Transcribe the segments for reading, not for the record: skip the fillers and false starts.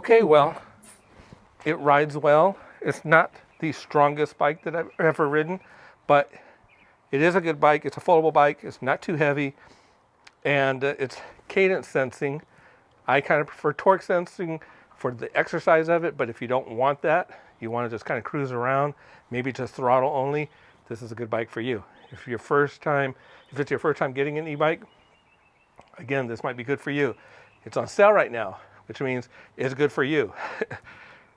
Okay, well, it rides well. It's not the strongest bike that I've ever ridden, but it is a good bike. It's a foldable bike. It's not too heavy, and it's cadence sensing. I kind of prefer torque sensing for the exercise of it, but if you don't want that, you want to just kind of cruise around, maybe just throttle only, this is a good bike for you. If it's your first time getting an e-bike, again, this might be good for you. It's on sale right now, which means it's good for you.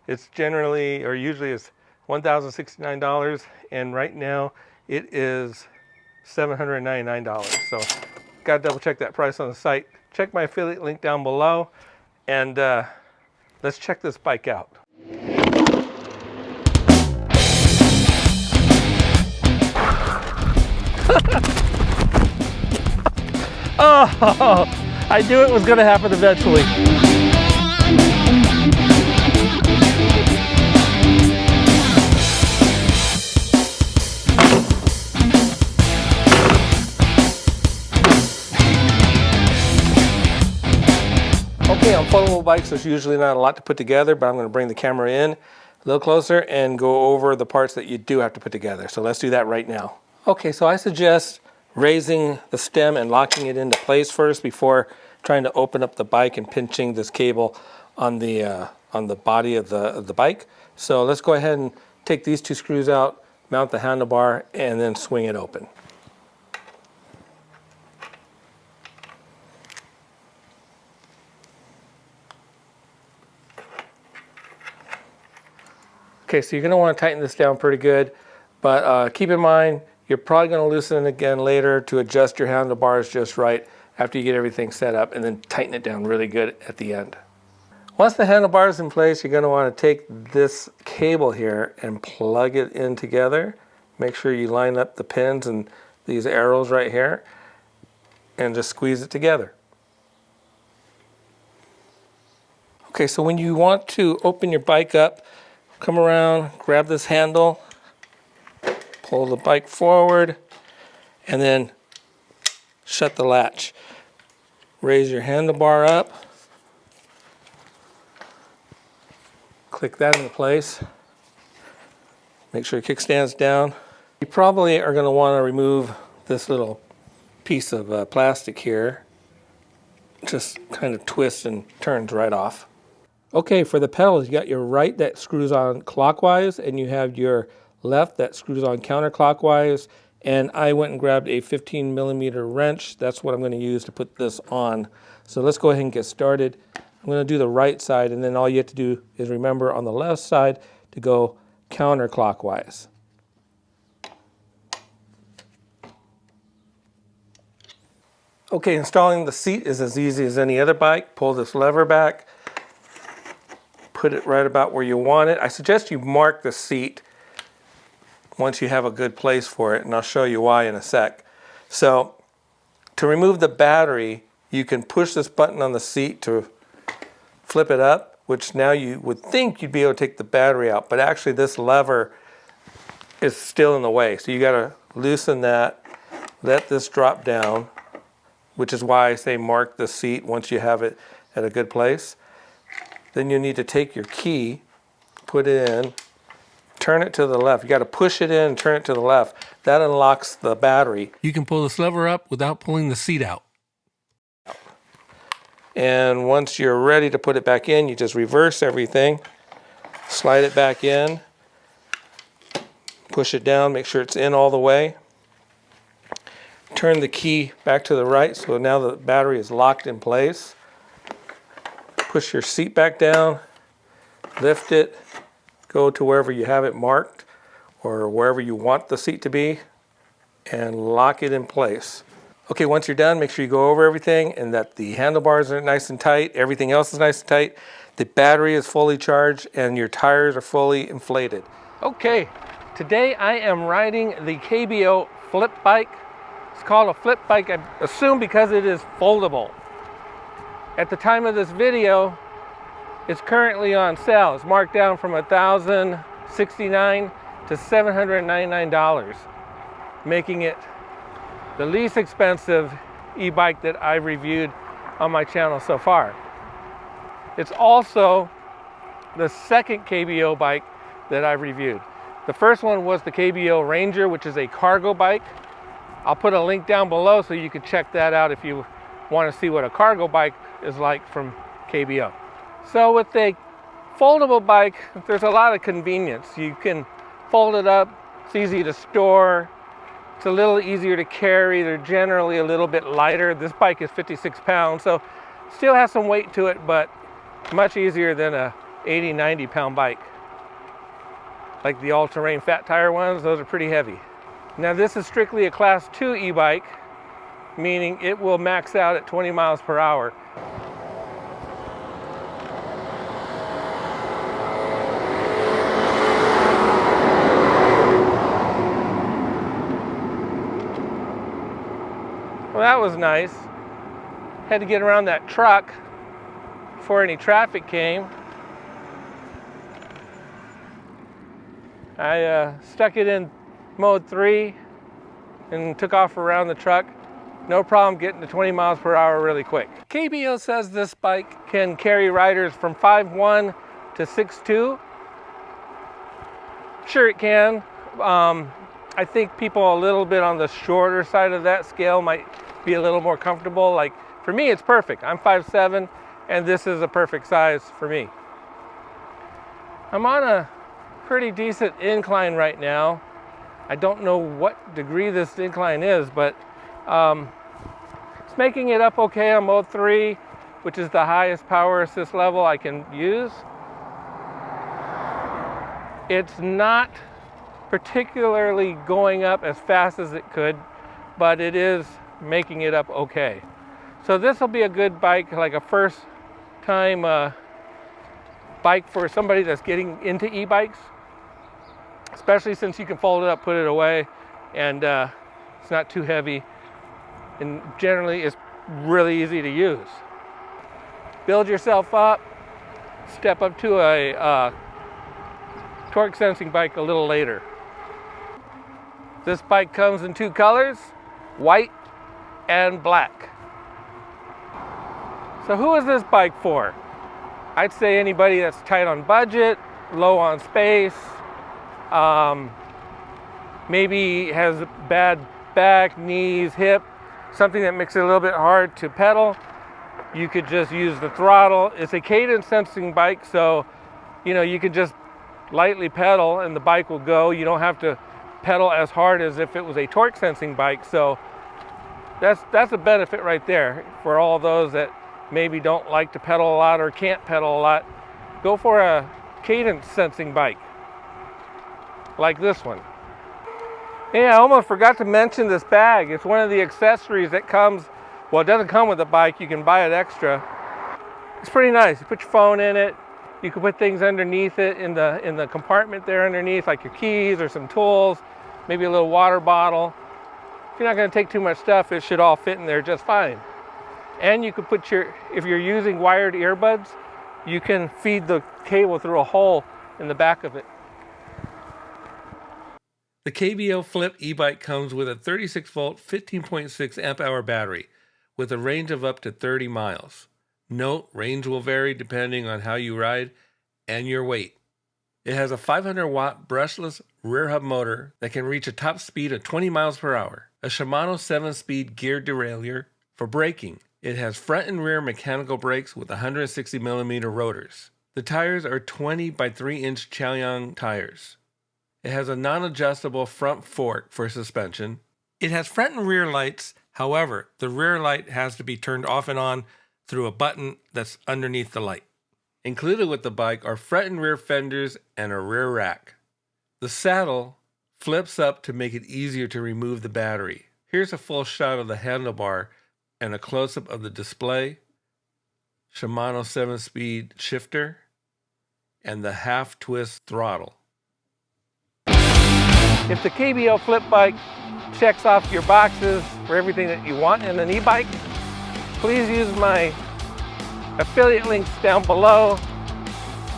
It's generally, or usually is $1,069, and right now it is $799. So gotta double check that price on the site. Check my affiliate link down below, and let's check this bike out. Oh, I knew it was gonna happen eventually. Okay, on foldable bikes, there's usually not a lot to put together, but I'm going to bring the camera in a little closer and go over the parts that you do have to put together. So let's do that right now. Okay, so I suggest raising the stem and locking it into place first before trying to open up the bike and pinching this cable on the body of the bike. So let's go ahead and take these two screws out, mount the handlebar, and then swing it open. Okay, so you're going to want to tighten this down pretty good, but keep in mind, you're probably going to loosen it again later to adjust your handlebars just right after you get everything set up, and then tighten it down really good at the end. Once the handlebar is in place, you're going to want to take this cable here and plug it in together. Make sure you line up the pins and these arrows right here, and just squeeze it together. Okay, so when you want to open your bike up, come around, grab this handle, pull the bike forward, and then shut the latch. Raise your handlebar up, click that into place, make sure your kickstand's down. You probably are going to want to remove this little piece of plastic here. Just kind of twists and turns right off. Okay, for the pedals, you got your right that screws on clockwise, and you have your left that screws on counterclockwise. And I went and grabbed a 15mm wrench. That's what I'm going to use to put this on. So let's go ahead and get started. I'm going to do the right side, and then all you have to do is remember on the left side to go counterclockwise. Okay, installing the seat is as easy as any other bike. Pull this lever back. Put it right about where you want it. I suggest you mark the seat once you have a good place for it, and I'll show you why in a sec. So to remove the battery, you can push this button on the seat to flip it up, which now you would think you'd be able to take the battery out, but actually this lever is still in the way. So you gotta loosen that, let this drop down, which is why I say mark the seat once you have it at a good place. Then you need to take your key, put it in, turn it to the left. You got to push it in and turn it to the left. That unlocks the battery. You can pull this lever up without pulling the seat out. And once you're ready to put it back in, you just reverse everything, slide it back in, push it down, make sure it's in all the way. Turn the key back to the right, so now the battery is locked in place. Push your seat back down, lift it, go to wherever you have it marked or wherever you want the seat to be, and lock it in place. Okay, once you're done, make sure you go over everything and that the handlebars are nice and tight, everything else is nice and tight, the battery is fully charged, and your tires are fully inflated. Okay, today I am riding the KBO flip bike. It's called a flip bike, I assume because it is foldable. At the time of this video, it's currently on sale. It's marked down from $1,069 to $799, making it the least expensive e-bike that I've reviewed on my channel so far. It's also the second KBO bike that I've reviewed. The first one was the KBO Ranger, which is a cargo bike. I'll put a link down below so you can check that out if you want to see what a cargo bike is like from KBO. So with a foldable bike, there's a lot of convenience. You can fold it up, it's easy to store, it's a little easier to carry, they're generally a little bit lighter. This bike is 56 pounds, so still has some weight to it, but much easier than a 80, 90 pound bike. Like the all-terrain fat tire ones, those are pretty heavy. Now this is strictly a class 2 e-bike, meaning it will max out at 20 miles per hour. Well, that was nice. Had to get around that truck before any traffic came. I stuck it in mode 3 and took off around the truck. No problem getting to 20 miles per hour really quick. KBO says this bike can carry riders from 5'1" to 6'2". Sure it can. I think people a little bit on the shorter side of that scale might be a little more comfortable. Like for me, it's perfect. I'm 5'7", and this is a perfect size for me. I'm on a pretty decent incline right now. I don't know what degree this incline is, but it's making it up okay on mode 3, which is the highest power assist level I can use. It's not particularly going up as fast as it could, but it is making it up okay. So this will be a good bike, like a first time bike for somebody that's getting into e-bikes, especially since you can fold it up, put it away, and it's not too heavy, and generally it's really easy to use. Build yourself up, step up to a torque sensing bike a little later. This bike comes in 2 colors, white and black. So who is this bike for? I'd say anybody that's tight on budget, low on space, maybe has bad back, knees, hip, something that makes it a little bit hard to pedal. You could just use the throttle. It's a cadence sensing bike, so you can just lightly pedal and the bike will go. You don't have to pedal as hard as if it was a torque sensing bike. So that's a benefit right there for all those that maybe don't like to pedal a lot or can't pedal a lot. Go for a cadence sensing bike like this one. Yeah, I almost forgot to mention this bag. It's one of the accessories that comes, well, it doesn't come with the bike, you can buy it extra. It's pretty nice. You put your phone in it, you can put things underneath it in the compartment there underneath, like your keys or some tools, maybe a little water bottle. If you're not going to take too much stuff, it should all fit in there just fine. And you could put if you're using wired earbuds, you can feed the cable through a hole in the back of it. The KBO Flip e-bike comes with a 36-volt, 15.6 amp-hour battery with a range of up to 30 miles. Note, range will vary depending on how you ride and your weight. It has a 500-watt brushless rear hub motor that can reach a top speed of 20 miles per hour, a Shimano 7-speed geared derailleur for braking. It has front and rear mechanical brakes with 160mm rotors. The tires are 20 by 3-inch Chaoyang tires. It has a non-adjustable front fork for suspension. It has front and rear lights. However, the rear light has to be turned off and on through a button that's underneath the light. Included with the bike are front and rear fenders and a rear rack. The saddle flips up to make it easier to remove the battery. Here's a full shot of the handlebar and a close-up of the display, Shimano 7-speed shifter, and the half-twist throttle. If the KBO Flip bike checks off your boxes for everything that you want in an e-bike, please use my affiliate links down below.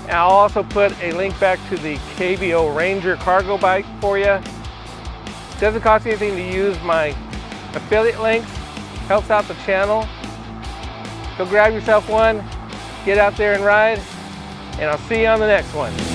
And I'll also put a link back to the KBO Ranger cargo bike for you. It doesn't cost you anything to use my affiliate links. Helps out the channel. Go grab yourself one, get out there and ride. and I'll see you on the next one.